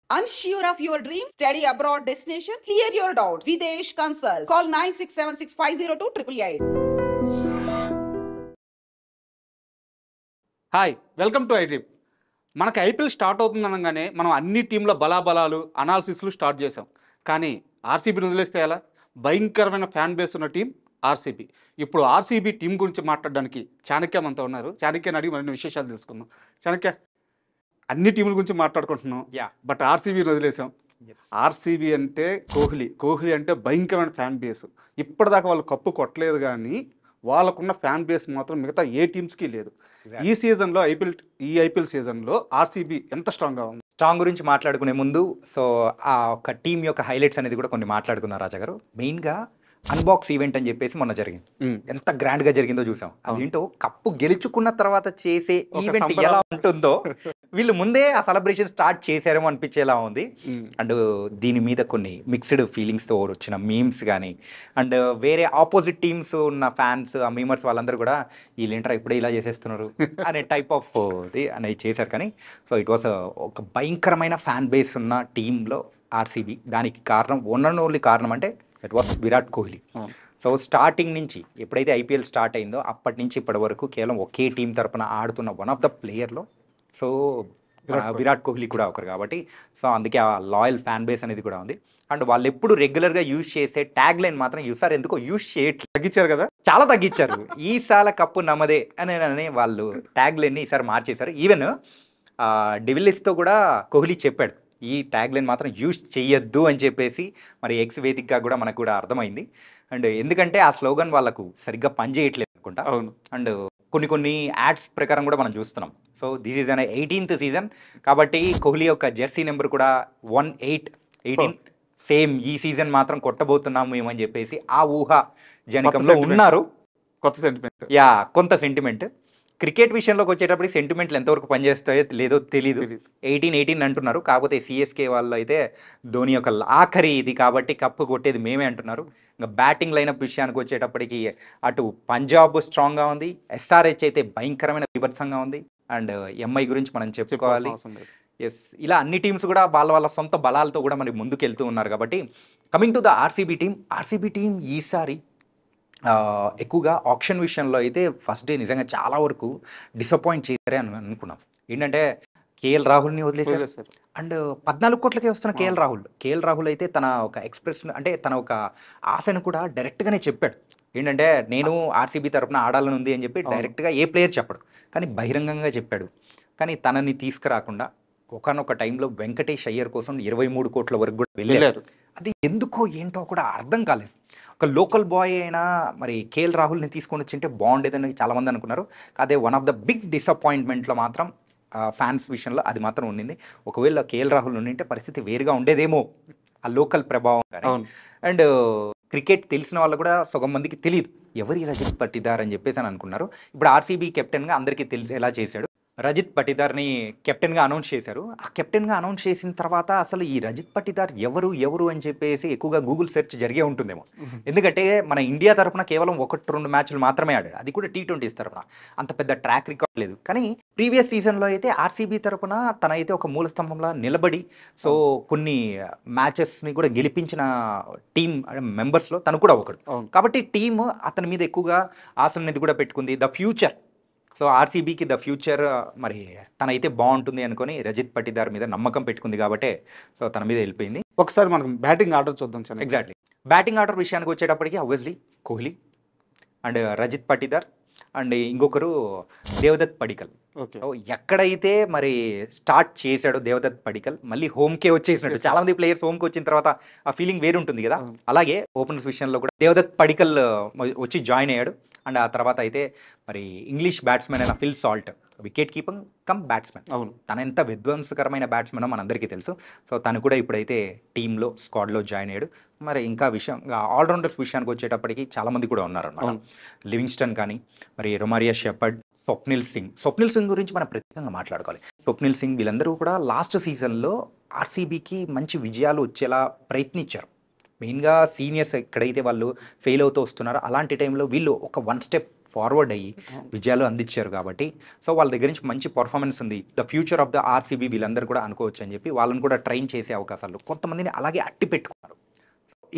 Unsure of your dream? Study abroad destination? Clear your doubts. Videsh Consult. Call 9676502888. Hi, welcome to iDream. మనకి IPL start అవుతుందనగానే మనం అన్ని టీంల బలాబలాలు అనాలిసిస్లు start చేసాం. కానీ ఆర్సీబీని వదిలేస్తే ఎలా? భయంకరమైన ఫ్యాన్ బేస్ ఉన్న టీం ఆర్సీబీ. ఇప్పుడు ఆర్సీబీ టీం గురించి మాట్లాడడానికి చాణక్య మనతో ఉన్నారు. చాణక్యని అడిగి మరిన్ని విశేషాలు తెలుసుకుందాం. చాణక్య, అన్ని టీముల గురించి మాట్లాడుకుంటున్నాం, బట్ ఆర్సీబీని వదిలేసాం. ఆర్సీబీ అంటే కోహ్లీ అంటే భయంకరమైన ఫ్యాన్ బేస్. ఇప్పటిదాకా వాళ్ళు కప్పు కొట్టలేదు, కానీ వాళ్ళకున్న ఫ్యాన్ బేస్ మాత్రం మిగతా ఏ టీమ్స్కి లేదు. ఈ సీజన్లో ఐపీఎల్ సీజన్లో ఆర్సీబీ ఎంత స్ట్రాంగ్గా ఉంది? స్ట్రాంగ్ గురించి మాట్లాడుకునే ముందు ఆ ఒక టీం యొక్క హైలైట్స్ అనేది కూడా కొన్ని మాట్లాడుకున్నారు రాజా గారు. మెయిన్గా అన్బాక్స్ ఈవెంట్ అని చెప్పేసి మొన్న జరిగింది. ఎంత గ్రాండ్గా జరిగిందో చూసాం. అదేంటో కప్పు గెలుచుకున్న తర్వాత చేసే ఈవెంట్ ఎలా ఉంటుందో వీళ్ళు ముందే ఆ సెలబ్రేషన్ స్టార్ట్ చేశారేమో అనిపించేలా ఉంది. అండ్ దీని మీద కొన్ని మిక్స్డ్ ఫీలింగ్స్తో వచ్చిన మీమ్స్ కానీ, అండ్ వేరే ఆపోజిట్ టీమ్స్ ఉన్న ఫ్యాన్స్, ఆ మీమర్స్ వాళ్ళందరూ కూడా వీళ్ళేంటారా ఇప్పుడే ఇలా చేసేస్తున్నారు అనే టైప్ ఆఫ్ అనేది చేశారు. కానీ సో ఇట్ వాస్ ఒక భయంకరమైన ఫ్యాన్ బేస్ ఉన్న టీంలో ఆర్సీబీ. దానికి కారణం ఓన్లీ కారణం అంటే it was Virat Kohli. So starting నుంచి ఎప్పుడైతే ఐపీఎల్ స్టార్ట్ అయిందో అప్పటి నుంచి ఇప్పటి వరకు కేవలం ఒకే టీం తరపున ఆడుతున్న వన్ ఆఫ్ ద ప్లేయర్లో సో విరాట్ కోహ్లీ కూడా ఒకరు కాబట్టి సో అందుకే ఆ లాయల్ ఫ్యాన్ బేస్ అనేది కూడా ఉంది. అండ్ వాళ్ళు ఎప్పుడు రెగ్యులర్గా యూజ్ చేసే ట్యాగ్ లైన్ మాత్రం ఈసారి ఎందుకో యూజ్ చేయట్లేదు, తగ్గించారు కదా, చాలా తగ్గించారు. ఈసారి కప్పు నమ్మదే అని వాళ్ళు ట్యాగ్ లైన్ని ఈసారి మార్చేశారు. ఈవెన్ డివిలియర్స్తో కూడా కోహ్లీ చెప్పాడు ఈ ట్యాగ్ లైన్ మాత్రం యూజ్ చెయ్యొద్దు అని చెప్పేసి. మరి ఎక్స్ వేదికగా కూడా మనకు కూడా అర్థమైంది. అండ్ ఎందుకంటే ఆ స్లోగన్ వాళ్ళకు సరిగ్గా పనిచేయట్లేదు అనుకుంటా. అవును. అండ్ కొన్ని యాడ్స్ ప్రకారం కూడా మనం చూస్తున్నాం. So this is an 18th season కాబట్టి కోహ్లీ యొక్క జెర్సీ నెంబర్ కూడా 18 సేమ్ ఈ సీజన్ మాత్రం కొట్టబోతున్నాము మేమని చెప్పేసి ఆ ఊహ జనకంలో ఉన్నారు. కొత్త సెంటిమెంట్, కొంత సెంటిమెంట్. క్రికెట్ విషయంలోకి వచ్చేటప్పుడు సెంటిమెంట్లు ఎంతవరకు పనిచేస్తాయో లేదో తెలీదు. 18 అంటున్నారు. కాకపోతే సిఎస్కే వాళ్ళు అయితే ధోని యొక్క ఆఖరి ఇది కాబట్టి కప్పు కొట్టేది మేమే అంటున్నారు. ఇంకా బ్యాటింగ్ లైనప్ విషయానికి వచ్చేటప్పటికి అటు పంజాబ్ స్ట్రాంగ్గా ఉంది, ఎస్ఆర్హెచ్ అయితే భయంకరమైన బీభత్సంగా ఉంది. అండ్ ఎంఐ గురించి మనం చెప్పుకోవాలి. ఎస్, ఇలా అన్ని టీమ్స్ కూడా వాళ్ళ సొంత బలాలతో కూడా మరి ముందుకెళ్తూ ఉన్నారు. కాబట్టి coming to the RCB team ఈసారి ఎక్కువగా ఆప్షన్ విషయంలో అయితే ఫస్ట్ డే నిజంగా చాలా వరకు డిసప్పాయింట్ చేశారే అని అనుకున్నాం. ఏంటంటే కేఎల్ రాహుల్ని వదిలేశారు. అండ్ 14 కోట్లకే వస్తున్న కేఎల్ రాహుల్ అయితే తన ఒక ఎక్స్ప్రెషన్ అంటే తన ఒక ఆశను కూడా డైరెక్ట్గానే చెప్పాడు. ఏంటంటే నేను ఆర్సీబీ తరపున ఆడాలని ఉంది అని చెప్పి డైరెక్ట్గా ఏ ప్లేయర్ చెప్పడు, కానీ బహిరంగంగా చెప్పాడు. కానీ తనని తీసుకురాకుండా ఒకనొక టైంలో వెంకటేష్ అయ్యర్ కోసం 23 కోట్ల వరకు కూడా వెళ్ళారు. అది ఎందుకో ఏంటో కూడా అర్థం కాలేదు. ఒక లోకల్ బాయ్ అయినా మరి కేఎల్ రాహుల్ని తీసుకొని వచ్చింటే బాగుండేదని చాలామంది అనుకున్నారు. అదే వన్ ఆఫ్ ద బిగ్ డిసప్పాయింట్మెంట్లో మాత్రం ఫ్యాన్స్ విషయంలో అది మాత్రం ఉండింది. ఒకవేళ కేఎల్ రాహుల్ ఉండింటే పరిస్థితి వేరుగా ఉండేదేమో, ఆ లోకల్ ప్రభావం. అండ్ క్రికెట్ తెలిసిన వాళ్ళు కూడా సగం మందికి తెలియదు ఎవరు రజత్ పట్టిదార్ అని చెప్పేసి అని అనుకున్నారు. ఇప్పుడు ఆర్సీబీ కెప్టెన్గా అందరికీ ఎలా చేశాడు, రజిత్ పటిదార్ని కెప్టెన్గా అనౌన్స్ చేశారు. ఆ కెప్టెన్గా అనౌన్స్ చేసిన తర్వాత అసలు ఈ రజిత్ పటిదార్ ఎవరు అని చెప్పేసి ఎక్కువగా గూగుల్ సెర్చ్ జరిగే ఉంటుందేమో. ఎందుకంటే మన ఇండియా తరఫున కేవలం 1-2 మ్యాచ్లు మాత్రమే ఆడాడు, అది కూడా T20s తరఫున. అంత పెద్ద ట్రాక్ రికార్డ్ లేదు. కానీ ప్రీవియస్ సీజన్లో అయితే ఆర్సీబీ తరఫున తనైతే ఒక మూల స్తంభంలో నిలబడి సో కొన్ని మ్యాచెస్ని కూడా గెలిపించిన టీం మెంబర్స్లో తను కూడా ఒకడు. కాబట్టి టీం అతని మీద ఎక్కువగా ఆశలనేది కూడా పెట్టుకుంది. ద ఫ్యూచర్, సో ఆర్సీబీకి ద ఫ్యూచర్ మరి తనైతే బాగుంటుంది అనుకొని రజిత్ పటిదార్ మీద నమ్మకం పెట్టుకుంది కాబట్టి సో తన మీద వెళ్ళిపోయింది. ఒకసారి మనం బ్యాటింగ్ ఆర్డర్ చూద్దాం. ఎగ్జాక్ట్లీ, బ్యాటింగ్ ఆర్డర్ విషయానికి వచ్చేటప్పటికి obviously Kohli and Rajith Patidar and ఇంకొకరు దేవదత్ పడికల్. ఎక్కడైతే మరి స్టార్ట్ చేశాడో దేవదత్ పడికల్ మళ్ళీ హోమ్కే వచ్చేసినట్టు. చాలా మంది ప్లేయర్స్ హోమ్కి వచ్చిన తర్వాత ఆ ఫీలింగ్ వేరు ఉంటుంది కదా. అలాగే ఓపెనర్స్ విషయంలో కూడా దేవదత్ పడికల్ వచ్చి జాయిన్ అయ్యాడు. అండ్ ఆ తర్వాత అయితే మరి ఇంగ్లీష్ బ్యాట్స్మెన్ అయిన Phil Salt, wicket keeping come batsmen. అవును, తన ఎంత విధ్వంసకరమైన బ్యాట్స్మెన్ మనందరికీ తెలుసు. సో తను కూడా ఇప్పుడైతే టీంలో స్క్వాడ్లో జాయిన్ అయ్యాడు. మరి ఇంకా ఆల్రౌండర్స్ విషయానికి వచ్చేటప్పటికి చాలామంది కూడా ఉన్నారన్నమాట. లివింగ్స్టన్ కానీ, మరి రొమారియా షెపర్డ్, స్వప్నిల్ సింగ్ గురించి మనం ప్రత్యేకంగా మాట్లాడుకోవాలి. స్వప్నిల్ సింగ్ వీళ్ళందరూ కూడా లాస్ట్ సీజన్లో ఆర్సీబీకి మంచి విజయాలు వచ్చేలా ప్రయత్నించారు. మెయిన్గా సీనియర్స్ ఎక్కడైతే వాళ్ళు ఫెయిల్ అవుతూ వస్తున్నారో అలాంటి టైంలో వీళ్ళు ఒక 1 స్టెప్ ఫార్వర్డ్ అయ్యి విజయాలు అందించారు కాబట్టి సో వాళ్ళ దగ్గర నుంచి మంచి పర్ఫార్మెన్స్ ఉంది, the future of the RCB వీళ్ళందరూ కూడా అనుకోవచ్చు అని చెప్పి వాళ్ళని కూడా ట్రైన్ చేసే అవకాశాలు కొంతమందిని అలాగే అట్టి పెట్టుకున్నారు.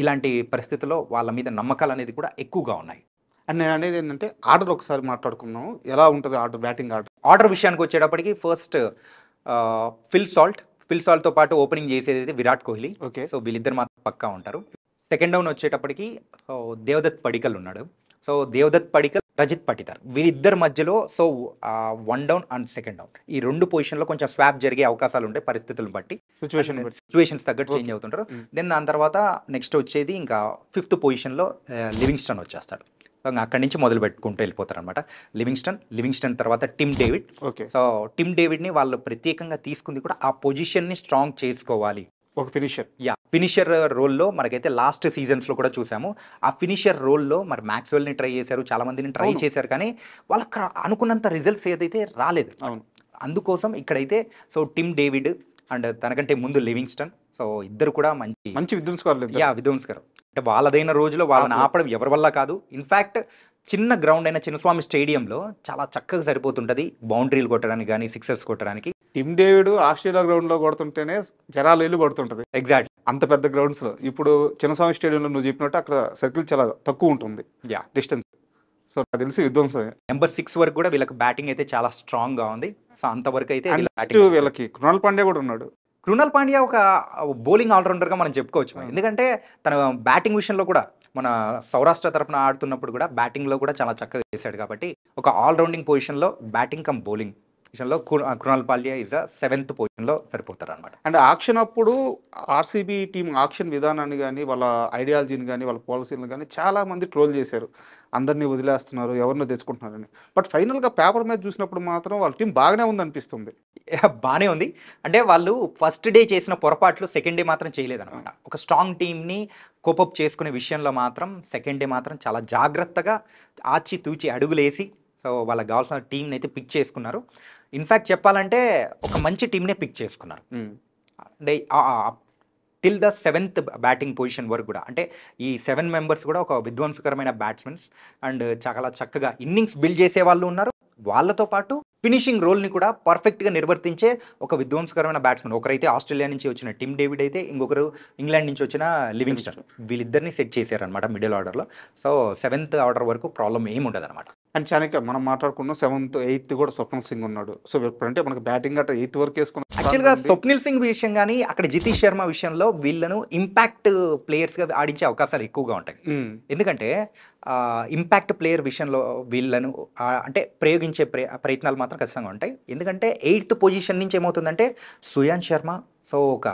ఇలాంటి పరిస్థితుల్లో వాళ్ళ మీద నమ్మకాలు అనేది కూడా ఎక్కువగా ఉన్నాయి. అండ్ నేను అనేది ఏంటంటే ఆర్డర్ ఒకసారి మాట్లాడుకున్నాం, ఎలా ఉంటుంది ఆర్డర్, బ్యాటింగ్ ఆర్డర్? ఆర్డర్ విషయానికి వచ్చేటప్పటికి ఫస్ట్ ఫిల్ సాల్ట్తో పాటు ఓపెనింగ్ చేసేది అయితే విరాట్ కోహ్లీ. ఓకే. సో వీళ్ళిద్దరు మాత్రం పక్కా ఉంటారు. సెకండ్ డౌన్ వచ్చేటప్పటికి దేవదత్ పడికల్ ఉన్నాడు. సో దేవదత్ పడికల్, రజిత్ పటిదార్ వీళ్ళిద్దరి మధ్యలో so 1 down and second down ఈ 2 పొజిషన్లో కొంచెం స్వాప్ జరిగే అవకాశాలు ఉంటాయి పరిస్థితులను బట్టి, సిచ్యువేషన్స్ తగ్గట్టు చేంజ్ అవుతుంటారు. దెన్ దాని తర్వాత నెక్స్ట్ వచ్చేది ఇంకా 5th పొజిషన్లో లివింగ్స్టన్ వచ్చేస్తాడు. సో ఇంకా అక్కడి నుంచి మొదలు పెట్టుకుంటూ వెళ్ళిపోతారు అనమాట. లివింగ్స్టన్ తర్వాత Tim David. Okay. So Tim డేవిడ్ని వాళ్ళు ప్రత్యేకంగా తీసుకుంది కూడా ఆ పొజిషన్ని స్ట్రాంగ్ చేసుకోవాలి. ఒక ఫినిషర్ రోల్లో మనకైతే లాస్ట్ సీజన్స్లో కూడా చూసాము. ఆ ఫినిషర్ రోల్లో మరి మ్యాక్స్వెల్ని ట్రై చేశారు, చాలా మందిని ట్రై చేశారు, కానీ వాళ్ళకి అనుకున్నంత రిజల్ట్స్ ఏదైతే రాలేదు. అందుకోసం ఇక్కడైతే సో టిమ్ డేవిడ్ అండ్ తనకంటే ముందు లివింగ్స్టన్, సో ఇద్దరు కూడా మంచి విధ్వంసకరు. అంటే వాళ్ళదైన రోజులో వాళ్ళని ఆపడం ఎవరి వల్ల కాదు. ఇన్ఫ్యాక్ట్ చిన్న గ్రౌండ్ అయిన చిన్నస్వామి స్టేడియంలో చాలా చక్కగా సరిపోతుంటుంది బౌండరీలు కొట్టడానికి కానీ సిక్సర్స్ కొట్టడానికి. టిమ్ డేవిడ్ ఆస్ట్రేలియా గ్రౌండ్ లో కొడుతుంటేనే జనాలు ఇల్లు కొడుతుంటది. ఎగ్జాక్ట్ అంత పెద్ద గ్రౌండ్స్ లో. ఇప్పుడు చిన్నస్వామి స్టేడియంలో నువ్వు చెప్పినట్టు అక్కడ సర్కిల్ చాలా తక్కువ ఉంటుంది డిస్టెన్స్. సో నాకు తెలిసి విధ్వంసమే. నెంబర్ 6 వరకు కూడా వీళ్ళకి బ్యాటింగ్ అయితే చాలా స్ట్రాంగ్ గా ఉంది. సో అంతవరకు అయితే వీళ్ళకి కృణాల్ పాండ్యా కూడా ఉన్నాడు. కృణాల్ పాండ్యా ఒక బౌలింగ్ ఆల్రౌండర్గా మనం చెప్పుకోవచ్చు. ఎందుకంటే తన బ్యాటింగ్ విషయంలో కూడా మన సౌరాష్ట్ర తరఫున ఆడుతున్నప్పుడు కూడా బ్యాటింగ్లో కూడా చాలా చక్కగా చేశాడు. కాబట్టి ఒక ఆల్రౌండింగ్ పొజిషన్లో బ్యాటింగ్ కమ్ బౌలింగ్ విషయంలో కృణాల్ పాండ్యా ఈజ్ 7th పొజిషన్లో సరిపోతారు అనమాట. అండ్ ఆక్షన్ అప్పుడు ఆర్సీబీ టీం ఆక్షన్ విధానాన్ని కానీ వాళ్ళ ఐడియాలజీని కానీ వాళ్ళ పాలసీలను కానీ చాలా మంది ట్రోల్ చేశారు, అందరినీ వదిలేస్తున్నారు, ఎవరినో తెచ్చుకుంటున్నారని. బట్ ఫైనల్గా పేపర్ మీద చూసినప్పుడు మాత్రం వాళ్ళ టీం బాగానే ఉందనిపిస్తుంది. బాగానే ఉంది. అంటే వాళ్ళు ఫస్ట్ డే చేసిన పొరపాట్లు సెకండ్ డే మాత్రం చేయలేదన్నమాట. ఒక స్ట్రాంగ్ టీంని కోపప్ చేసుకునే విషయంలో మాత్రం సెకండ్ డే మాత్రం చాలా జాగ్రత్తగా ఆచితూచి అడుగులేసి సో వాళ్ళకి కావాల్సిన టీంని అయితే పిక్ చేసుకున్నారు. ఇన్ఫ్యాక్ట్ చెప్పాలంటే ఒక మంచి టీంనే పిక్ చేసుకున్నారు. అంటే till the 7th batting position వరకు కూడా, అంటే ఈ 7 మెంబర్స్ కూడా ఒక విధ్వంసకరమైన బ్యాట్స్మెన్స్ అండ్ చాలా చక్కగా ఇన్నింగ్స్ బిల్డ్ చేసే వాళ్ళు ఉన్నారు. వాళ్ళతో పాటు ఫినిషింగ్ రోల్ని కూడా పర్ఫెక్ట్గా నిర్వర్తించే ఒక విధ్వంసకరమైన బ్యాట్స్మెన్. ఒకరైతే ఆస్ట్రేలియా నుంచి వచ్చిన టిమ్ డేవిడ్ అయితే, ఇంకొకరు ఇంగ్లాండ్ నుంచి వచ్చిన లివింగ్స్టన్. వీళ్ళిద్దరిని సెట్ చేశారనమాట మిడిల్ ఆర్డర్లో. సో 7th ఆర్డర్ వరకు ప్రాబ్లం ఏమి ఉండదు అనమాట. అండ్ చాణక్య మనం మాట్లాడుకున్నాం 7th 8th కూడా స్వప్నిల్ సింగ్ ఉన్నాడు. సో ఇప్పుడంటే మనకి బ్యాటింగ్ అట్లా 8th వరకు వేసుకున్నాం. యాక్చువల్గా స్వప్నిల్ సింగ్ విషయం కానీ అక్కడ జితేష్ శర్మ విషయంలో వీళ్ళను ఇంపాక్ట్ ప్లేయర్స్గా ఆడించే అవకాశాలు ఎక్కువగా ఉంటాయి. ఎందుకంటే ఇంపాక్ట్ ప్లేయర్ విషయంలో వీళ్ళను అంటే ప్రయోగించే ప్రయత్నాలు మాత్రం ఖచ్చితంగా ఉంటాయి. ఎందుకంటే 8th పొజిషన్ నుంచి ఏమవుతుందంటే సుయాన్ శర్మ సో ఒక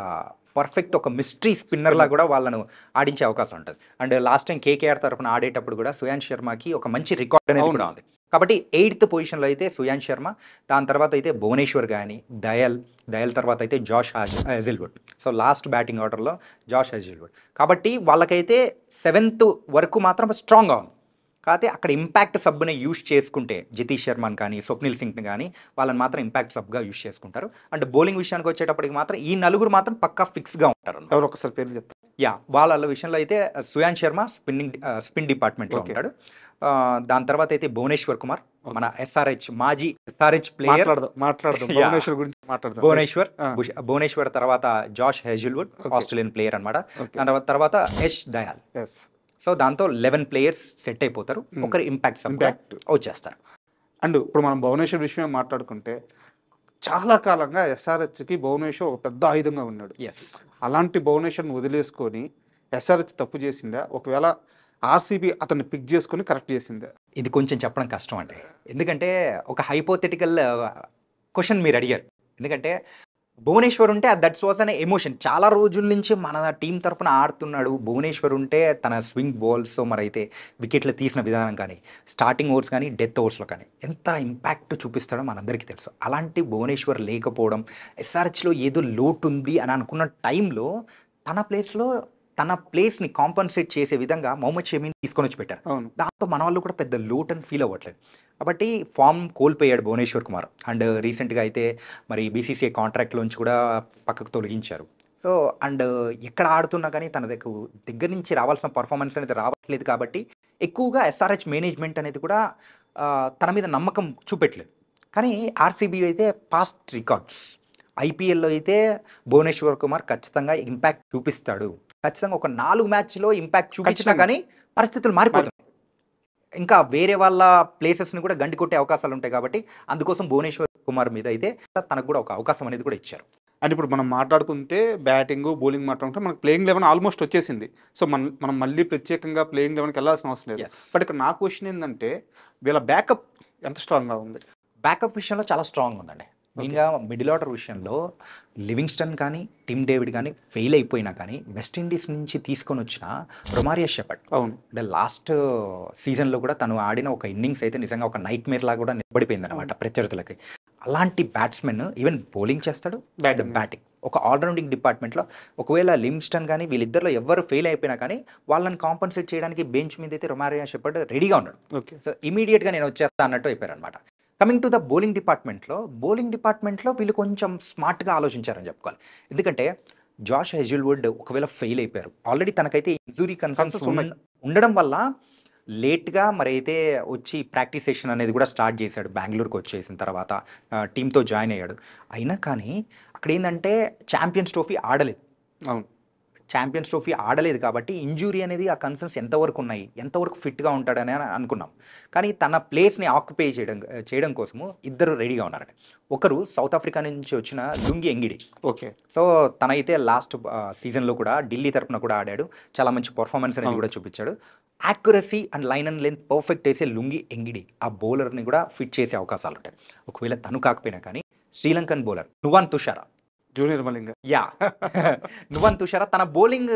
పర్ఫెక్ట్ ఒక మిస్టరీ స్పిన్నర్లా కూడా వాళ్ళను ఆడించే అవకాశం ఉంటుంది. అండ్ లాస్ట్ టైం కేకేఆర్ తరఫున ఆడేటప్పుడు కూడా సుయాన్ శర్మకి ఒక మంచి రికార్డ్ అనేది కూడా ఉంది. కాబట్టి 8th పొజిషన్లో అయితే సుయాన్ శర్మ, దాని తర్వాత అయితే భువనేశ్వర్ కానీ దయల్ తర్వాత అయితే Josh Hazlewood. So last batting ఆర్డర్లో జాష్ హెజిల్వుడ్. కాబట్టి వాళ్ళకైతే 7th వరకు మాత్రం స్ట్రాంగ్గా ఉంది. కాకపోతే అక్కడ ఇంపాక్ట్ సబ్ని యూజ్ చేసుకుంటే జితేష్ శర్మని కానీ స్వప్నిల్ సింగ్ని కానీ వాళ్ళని మాత్రం ఇంపాక్ట్ సబ్గా యూజ్ చేసుకుంటారు. అండ్ బౌలింగ్ విషయానికి వచ్చేటప్పటికి మాత్రం ఈ నలుగురు మాత్రం పక్కా ఫిక్స్గా ఉంటారు. ఎవరు ఒకసారి పేరు చెప్తారు? వాళ్ళ విషయంలో అయితే సుయాన్ శర్మ స్పిన్ డిపార్ట్మెంట్లో ఉంటాడు. దాని తర్వాత అయితే భువనేశ్వర్ కుమార్, మన మాజీ ఎస్ఆర్హెచ్ ప్లేయర్. భువనేశ్వర్ తర్వాత జాష్ హెజిల్వుడ్, ఆస్ట్రేలియన్ ప్లేయర్ అనమాట. దాని తర్వాత యష్ దయాల్. సో దాంతో 11 ప్లేయర్స్ సెట్ అయిపోతారు. ఒకరు ఇంపాక్ట్ వచ్చేస్తారు. అండ్ ఇప్పుడు మనం భువనేశ్వర్ విషయమే మాట్లాడుకుంటే చాలా కాలంగా ఎస్ఆర్హెచ్కి భువనేశ్వర్ ఒక పెద్ద ఆయుధంగా ఉన్నాడు. అలాంటి భువనేశ్వర్ని వదిలేసుకొని ఎస్ఆర్హెచ్ తప్పు చేసిందా, ఒకవేళ ఆర్సీబీ అతన్ని పిక్ చేసుకొని కరెక్ట్ చేసిందా? ఇది కొంచెం చెప్పడం కష్టం అండి. ఎందుకంటే ఒక హైపోథెటికల్ క్వశ్చన్ మీరు అడిగారు. ఎందుకంటే భువనేశ్వర్ ఉంటే దట్స్ వాజ్ అనే ఎమోషన్. చాలా రోజుల నుంచి మన టీం తరఫున ఆడుతున్నాడు. భువనేశ్వర్ ఉంటే తన స్వింగ్ బాల్స్ మరైతే వికెట్లు తీసిన విధానం కానీ, స్టార్టింగ్ ఓవర్స్ కానీ, డెత్ ఓవర్స్లో కానీ ఎంత ఇంపాక్ట్ చూపిస్తాడో మనందరికీ తెలుసు. అలాంటి భువనేశ్వర్ లేకపోవడం, ఎస్ఆర్హెచ్లో ఏదో లోటు ఉంది అని అనుకున్న టైంలో తన ప్లేస్ని కాంపన్సేట్ చేసే విధంగా మొహమ్మద్ షమీని తీసుకొని వచ్చి పెట్టారు. దాంతో మన వాళ్ళు కూడా పెద్ద లోట్ అని ఫీల్ అవ్వట్లేదు. కాబట్టి ఫామ్ కోల్పోయాడు భువనేశ్వర్ కుమార్. అండ్ రీసెంట్గా అయితే మరి బీసీసీఐ కాంట్రాక్ట్లోంచి కూడా పక్కకు తొలగించారు. సో అండ్ ఎక్కడ ఆడుతున్నా కానీ తన దగ్గర నుంచి రావాల్సిన పర్ఫార్మెన్స్ అనేది రావట్లేదు. కాబట్టి ఎక్కువగా ఎస్ఆర్హెచ్ మేనేజ్మెంట్ అనేది కూడా తన మీద నమ్మకం చూపెట్టలేదు. కానీ ఆర్సీబీ అయితే పాస్ట్ రికార్డ్స్ ఐపీఎల్లో అయితే భువనేశ్వర్ కుమార్ ఖచ్చితంగా ఇంపాక్ట్ చూపిస్తాడు. ఖచ్చితంగా ఒక 4 మ్యాచ్లో ఇంపాక్ట్ చూపించినా కానీ పరిస్థితులు మారిపోతాయి. ఇంకా వేరే వాళ్ళ ప్లేసెస్ని కూడా గండి కొట్టే అవకాశాలు ఉంటాయి కాబట్టి అందుకోసం భువనేశ్వర్ కుమార్ మీద అయితే తనకు కూడా ఒక అవకాశం అనేది కూడా ఇచ్చారు. అండ్ ఇప్పుడు మనం మాట్లాడుకుంటే బ్యాటింగ్ బౌలింగ్ మాట్లాడుకుంటే మనకు ప్లేయింగ్ 11 ఆల్మోస్ట్ వచ్చేసింది. సో మనం మళ్ళీ ప్రత్యేకంగా ప్లేయింగ్ 11కి వెళ్ళాల్సిన అవసరం లేదు. Yes. బట్ ఇక్కడ నా క్వశ్చన్ ఏంటంటే వీళ్ళ బ్యాకప్ ఎంత స్ట్రాంగ్గా ఉంది? బ్యాకప్ విషయంలో చాలా స్ట్రాంగ్ ఉందండి. మెయిన్గా మిడిల్ ఆర్డర్ విషయంలో లివింగ్స్టన్ కానీ టిమ్ డేవిడ్ కానీ ఫెయిల్ అయిపోయినా కానీ వెస్టిండీస్ నుంచి తీసుకొని వచ్చిన రొమారియో షెపర్డ్ అవును, అంటే లాస్ట్ సీజన్లో కూడా తను ఆడిన ఒక ఇన్నింగ్స్ అయితే నిజంగా ఒక నైట్ మేర్ లాగా కూడా నిలబడిపోయింది అనమాట ప్రత్యర్థులకి. అలాంటి బ్యాట్స్మెన్ ఈవెన్ బౌలింగ్ చేస్తాడు, బ్యాటింగ్ ఒక ఆల్రౌండింగ్ డిపార్ట్మెంట్లో. ఒకవేళ లివింగ్స్టన్ కానీ వీళ్ళిద్దరిలో ఎవరు ఫెయిల్ అయిపోయినా కానీ వాళ్ళని కాంపన్సేట్ చేయడానికి బెంచ్ మీద అయితే రొమారియో షెపర్డ్ రెడీగా ఉన్నాడు. ఓకే. సో ఇమీడియట్గా నేను వచ్చేస్తా అన్నట్టు అయిపోయారు అనమాట. కమింగ్ టు ద బౌలింగ్ డిపార్ట్మెంట్లో వీళ్ళు కొంచెం స్మార్ట్గా ఆలోచించారని చెప్పుకోవాలి. ఎందుకంటే జాష్ హెజిల్వుడ్ ఒకవేళ ఫెయిల్ అయిపోయారు, ఆల్రెడీ తనకైతే ఇంజురీ కన్సర్న్స్ ఉండడం వల్ల లేట్గా మరి అయితే వచ్చి ప్రాక్టీస్ సెషన్ అనేది కూడా స్టార్ట్ చేశాడు. బెంగళూరుకి వచ్చేసిన తర్వాత టీంతో జాయిన్ అయ్యాడు. అయినా కానీ అక్కడ ఏంటంటే ఛాంపియన్స్ ట్రోఫీ ఆడలేదు. అవును, ఛాంపియన్స్ ట్రోఫీ ఆడలేదు కాబట్టి ఇంజురీ అనేది ఆ కన్సర్న్స్ ఎంతవరకు ఉన్నాయి, ఎంతవరకు ఫిట్గా ఉంటాడని అనుకున్నాం. కానీ తన ప్లేస్ని ఆక్యుపై చేయడం కోసము ఇద్దరు రెడీగా ఉన్నారండి. ఒకరు సౌత్ ఆఫ్రికా నుంచి వచ్చిన లుంగి ఎంగిడి. ఓకే. సో తనైతే లాస్ట్ సీజన్లో కూడా ఢిల్లీ తరఫున కూడా ఆడాడు, చాలా మంచి పర్ఫార్మెన్స్ అనేది కూడా చూపించాడు. Accuracy and line and length perfect వేసే లుంగి ఎంగిడి ఆ బౌలర్ని కూడా ఫిట్ చేసే అవకాశాలు ఉంటాయి. ఒకవేళ తను కాకపోయినా కానీ Sri Lankan bowler Nuwan Tushara, junior Malinga, Nuwan Tushara తన బౌలింగ్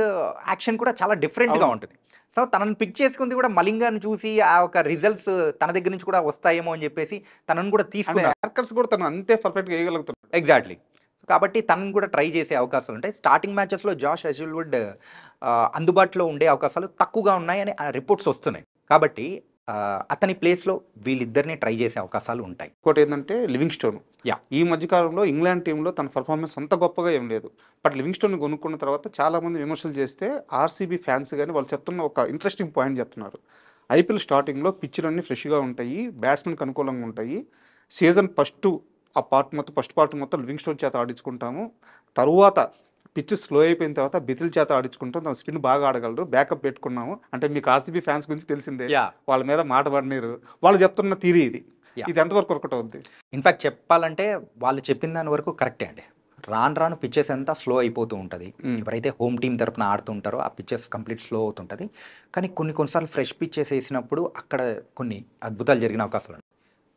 యాక్షన్ కూడా చాలా డిఫరెంట్గా ఉంటుంది. సో తనను పిక్ చేసుకుంది కూడా మలింగాను చూసి ఆ ఒక రిజల్ట్స్ తన దగ్గర నుంచి కూడా వస్తాయేమో అని చెప్పేసి తనను కూడా తీసుకున్నారు. యార్కర్స్ కూడా తను అంతే పర్ఫెక్ట్గా వేయగలుగుతున్నాడు. ఎగ్జాక్ట్లీ. కాబట్టి తనను కూడా ట్రై చేసే అవకాశాలు ఉంటాయి. స్టార్టింగ్ మ్యాచెస్లో జాష్ హెజిల్వుడ్ అందుబాటులో ఉండే అవకాశాలు తక్కువగా ఉన్నాయని రిపోర్ట్స్ వస్తున్నాయి. కాబట్టి అతని ప్లేస్లో వీళ్ళిద్దరిని ట్రై చేసే అవకాశాలు ఉంటాయి. ఇంకోటి ఏంటంటే లివింగ్స్టోన్, ఈ మధ్యకాలంలో ఇంగ్లాండ్ టీంలో తన పర్ఫార్మెన్స్ అంత గొప్పగా ఏం లేదు. బట్ లివింగ్స్టోన్ కొనుక్కున్న తర్వాత చాలామంది విమర్శలు చేస్తే ఆర్సీబీ ఫ్యాన్స్ కానీ వాళ్ళు చెప్తున్న ఒక ఇంట్రెస్టింగ్ పాయింట్ చెప్తున్నారు. ఐపీఎల్ స్టార్టింగ్లో పిచ్చులన్నీ ఫ్రెష్గా ఉంటాయి, బ్యాట్స్మెన్కి అనుకూలంగా ఉంటాయి. సీజన్ ఫస్ట్ పార్ట్ మొత్తం లివింగ్స్టోన్ చేత ఆడించుకుంటాము. తరువాత పిచ్ స్లో అయిపోయిన తర్వాత బితిల్ చేత ఆడించుకుంటాం, తన స్పిన్ బాగా ఆడగలరు, బ్యాకప్ పెట్టుకున్నాము. అంటే మీకు ఆర్సీబీ ఫ్యాన్స్ గురించి తెలిసిందే, వాళ్ళ మీద మాట పడినారు. వాళ్ళు చెప్తున్న థియరీ ఇది ఎంతవరకు వర్కౌట్ అవుతుంది? ఇన్ఫాక్ట్ చెప్పాలంటే వాళ్ళు చెప్పిన దాని వరకు కరెక్టే అండి. రాను పిచ్చెస్ అంతా స్లో అయిపోతూ ఉంటుంది. ఎవరైతే హోమ్ టీం తరపున ఆడుతుంటారో ఆ పిచ్చెస్ కంప్లీట్ స్లో అవుతుంటుంది. కానీ కొన్నిసార్లు ఫ్రెష్ పిచ్చెస్ వేసినప్పుడు అక్కడ కొన్ని అద్భుతాలు జరిగిన అవకాశాలు ఉన్నాయి.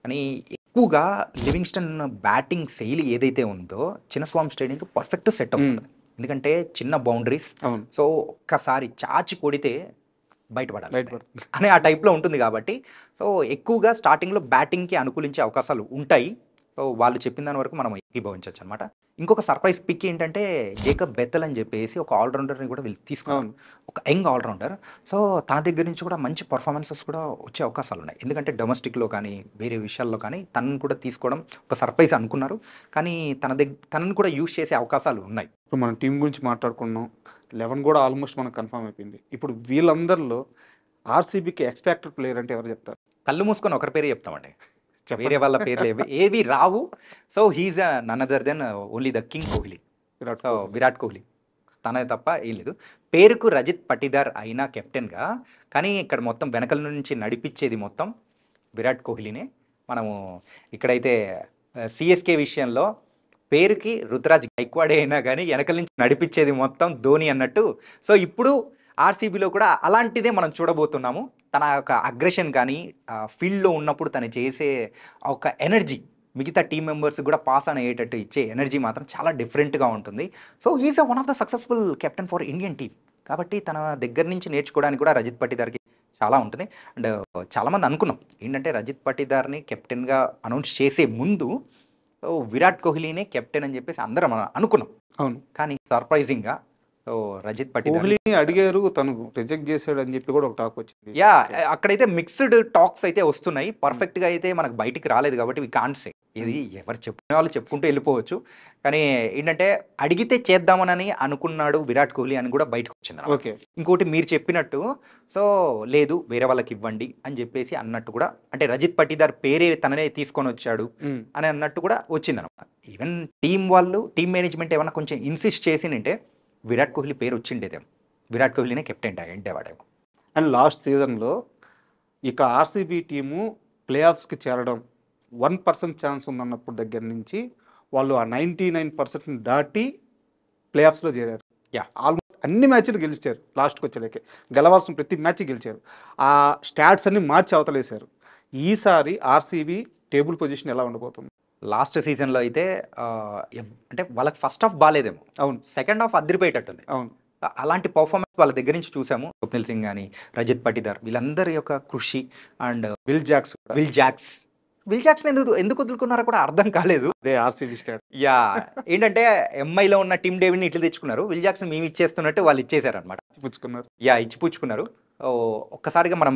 కానీ ఎక్కువగా లివింగ్స్టన్ బ్యాటింగ్ శైలి ఏదైతే ఉందో చిన్నస్వామి స్టేడియంకి పర్ఫెక్ట్ సెట్ అవుతుంది. ఎందుకంటే చిన్న బౌండరీస్, సో ఒక్కసారి చాచి కొడితే బయటపడాలి అనే ఆ టైప్లో ఉంటుంది. కాబట్టి సో ఎక్కువగా స్టార్టింగ్లో బ్యాటింగ్కి అనుకూలించే అవకాశాలు ఉంటాయి. సో వాళ్ళు చెప్పిన దాని వరకు మనం ఏకీభవించవచ్చు అనమాట. ఇంకొక సర్ప్రైజ్ పిక్ ఏంటంటే జేకబ్ బెతల్ అని చెప్పేసి ఒక ఆల్రౌండర్ని కూడా వీళ్ళు తీసుకున్నాం, ఒక యంగ్ ఆల్రౌండర్. సో తన దగ్గర నుంచి కూడా మంచి పర్ఫార్మెన్సెస్ కూడా వచ్చే అవకాశాలు ఉన్నాయి. ఎందుకంటే డొమెస్టిక్లో కానీ వేరే విషయాల్లో కానీ తనను కూడా తీసుకోవడం ఒక సర్ప్రైజ్ అనుకున్నారు. కానీ తనను కూడా యూజ్ చేసే అవకాశాలు ఉన్నాయి. ఇప్పుడు మనం టీం గురించి మాట్లాడుకున్నాం, 11 కూడా ఆల్మోస్ట్ మనకు కన్ఫర్మ్ అయిపోయింది. ఇప్పుడు వీళ్ళందరిలో ఆర్సీబీకి ఎక్స్పెక్టెడ్ ప్లేయర్ అంటే ఎవరు చెప్తారు? కళ్ళు మూసుకొని ఒకరి పేరే చెప్తామండి, వేరే వాళ్ళ పేర్లు ఏవి రావు. So he's none other than only the king Kohli. So Virat Kohli తనే తప్ప ఏం లేదు. పేరుకు రజిత్ పటిదార్ అయినా కెప్టెన్గా, కానీ ఇక్కడ మొత్తం వెనకల నుంచి నడిపించేది మొత్తం విరాట్ కోహ్లీనే. మనము ఇక్కడైతే సిఎస్కే విషయంలో పేరుకి రుతురాజ్ గైక్వాడే అయినా కానీ వెనకల నుంచి నడిపించేది మొత్తం ధోని అన్నట్టు. సో ఇప్పుడు ఆర్సీబీలో కూడా అలాంటిదే మనం చూడబోతున్నాము. తన యొక్క అగ్రెషన్ కానీ ఫీల్డ్లో ఉన్నప్పుడు తను చేసే ఒక ఎనర్జీ మిగతా టీం మెంబర్స్ కూడా పాస్ అని అయ్యేటట్టు ఇచ్చే ఎనర్జీ మాత్రం చాలా డిఫరెంట్గా ఉంటుంది. So he is one of the successful captain for Indian team. కాబట్టి తన దగ్గర నుంచి నేర్చుకోవడానికి కూడా రజిత్ పటిదార్కి చాలా ఉంటుంది. అండ్ చాలామంది అనుకున్నాం ఏంటంటే రజిత్ పటిదార్ని కెప్టెన్గా అనౌన్స్ చేసే ముందు విరాట్ కోహ్లీనే కెప్టెన్ అని చెప్పేసి అందరం అనుకున్నాం. అవును. కానీ సర్ప్రైజింగ్గా సో రజిత్ పట్టిదార్ కోహ్లీని అడిగారు, తను రిజెక్ట్ చేశాడు అని చెప్పి కూడా ఒక టాక్ వచ్చింది. యా అక్కడైతే మిక్స్డ్ టాక్స్ అయితే వస్తున్నాయి. పర్ఫెక్ట్గా అయితే మనకు బయటికి రాలేదు కాబట్టి వి కాంట్ సే. ఇది ఎవరు చెప్పుకునే వాళ్ళు చెప్పుకుంటూ వెళ్ళిపోవచ్చు. కానీ ఏంటంటే అడిగితే చేద్దామని అనుకున్నాడు విరాట్ కోహ్లీ అని కూడా బయటకు వచ్చింది. ఓకే. ఇంకోటి మీరు చెప్పినట్టు సో లేదు వేరే వాళ్ళకి ఇవ్వండి అని చెప్పేసి అన్నట్టు కూడా, అంటే రజిత్ పట్టిదార్ పేరే తననే తీసుకొని వచ్చాడు అని అన్నట్టు కూడా వచ్చిందనమాట. ఈవెన్ టీం మేనేజ్మెంట్ ఏమన్నా కొంచెం ఇన్సిస్ట్ చేసిందంటే విరాట్ కోహ్లీ పేరు వచ్చిండేదేమో, విరాట్ కోహ్లీనే కెప్టెన్ అయ్యేవాడేమో. అండ్ లాస్ట్ సీజన్లో ఇక ఆర్సీబీ టీము ప్లే ఆఫ్స్కి చేరడం 1% ఛాన్స్ ఉందన్నప్పుడు దగ్గర నుంచి వాళ్ళు ఆ 99% దాటి ప్లే ఆఫ్స్లో చేరారు. యా ఆల్మోస్ట్ అన్ని మ్యాచ్లు గెలిచారు. లాస్ట్కి వచ్చేలేకే గెలవాల్సిన ప్రతి మ్యాచ్ గెలిచారు. ఆ స్టాట్స్ అన్ని మార్చి అవతలేశారు. ఈసారి ఆర్సీబీ టేబుల్ పొజిషన్ ఎలా ఉండబోతుంది? లాస్ట్ సీజన్లో అయితే అంటే వాళ్ళకి ఫస్ట్ హాఫ్ బాగాలేదేమో, అవును. సెకండ్ హాఫ్ అదిరిపోయేటట్టుంది. అవును. అలాంటి పర్ఫార్మెన్స్ వాళ్ళ దగ్గర నుంచి చూసాము. స్వప్నిల్ సింగ్ కానీ రజిత్ పట్టిదార్ వీళ్ళందరి యొక్క కృషి అండ్ విల్ జాక్స్ ఎందుకు వదులుకున్నారో కూడా అర్థం కాలేదు. అదే ఆర్సీబీ స్టాట్. యా ఏంటంటే ఎంఐలో ఉన్న టీమ్ డేవిడ్ని ఇట్లా తెచ్చుకున్నారు, విల్ జాక్స్ని మేము ఇచ్చేస్తున్నట్టు వాళ్ళు ఇచ్చేసారనమాట. పుచ్చుకున్నారు. యా ఇచ్చిపుచ్చుకున్నారు. ఒక్కసారిగా మనం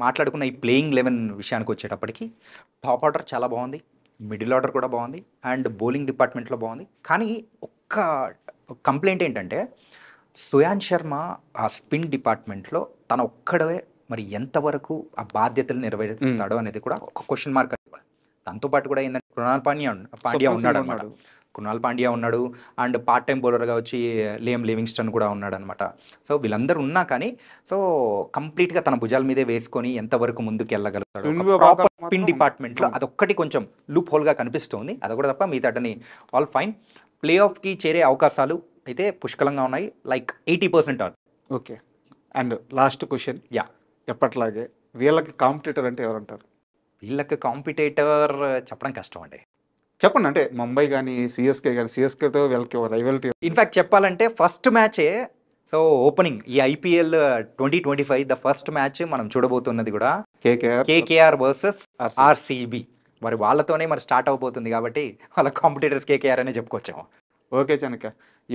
మాట్లాడుకున్న ఈ ప్లేయింగ్ 11 విషయానికి వచ్చేటప్పటికి టాప్ ఆర్డర్ చాలా బాగుంది, మిడిల్ ఆర్డర్ కూడా బాగుంది, అండ్ బౌలింగ్ డిపార్ట్మెంట్లో బాగుంది. కానీ ఒక్క కంప్లైంట్ ఏంటంటే సుయాన్ శర్మ ఆ స్పిన్ డిపార్ట్మెంట్లో తన ఒక్కడే మరి ఎంతవరకు ఆ బాధ్యతలు నెరవేరుస్తాడో అనేది కూడా ఒక క్వశ్చన్ మార్క్. దాంతోపాటు కూడా ఏంటంటే కృణాల్ పాండ్యా ఉన్నాడు అనమాట. కృణాల్ పాండ్యా ఉన్నాడు అండ్ పార్ట్ టైం బౌలర్గా వచ్చి లియామ్ లివింగ్స్టన్ కూడా ఉన్నాడు అనమాట. సో వీళ్ళందరూ ఉన్నా కానీ సో కంప్లీట్గా తన భుజాల మీదే వేసుకొని ఎంతవరకు ముందుకు వెళ్ళగలుగుతాడు స్పిన్ డిపార్ట్మెంట్లో అదొక్కటి కొంచెం లూప్ హోల్గా కనిపిస్తుంది. అది కూడా తప్ప మిగతాటని ఆల్ ఫైన్. ప్లే ఆఫ్కి చేరే అవకాశాలు అయితే పుష్కలంగా ఉన్నాయి, like 80% or. Okay. And last question, yeah ఎప్పట్లాగే వీళ్ళకి కాంపిటీటర్ అంటే ఎవరంటారు? వీళ్ళకి కాంపిటేటర్ చెప్పడం కష్టం అండి. చెప్పండి. అంటే ముంబై కానీ సిఎస్కే కానీ, సిఎస్కేతో వీళ్ళకి రైవల్టీ. ఇన్ఫ్యాక్ట్ చెప్పాలంటే ఫస్ట్ మ్యాచే సో ఓపెనింగ్ ఈ ఐపీఎల్ 2025 ద ఫస్ట్ మ్యాచ్ మనం చూడబోతున్నది కూడా కేకేఆర్ వర్సెస్ ఆర్సీబీ. మరి వాళ్ళతోనే మరి స్టార్ట్ అవబోతుంది కాబట్టి వాళ్ళ కాంపిటేటర్స్ కేకేఆర్ అనే చెప్పుకోవచ్చాము. ఓకే చనక,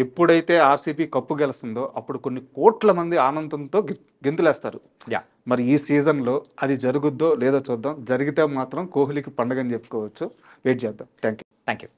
ఎప్పుడైతే ఆర్సీబీ కప్పు గెలుస్తుందో అప్పుడు కొన్ని కోట్ల మంది ఆనందంతో గెంతులేస్తారు. యా మరి ఈ సీజన్లో అది జరుగుద్దో లేదో చూద్దాం. జరిగితే మాత్రం కోహ్లీకి పండుగ అని చెప్పుకోవచ్చు. వెయిట్ చేద్దాం. Thank you.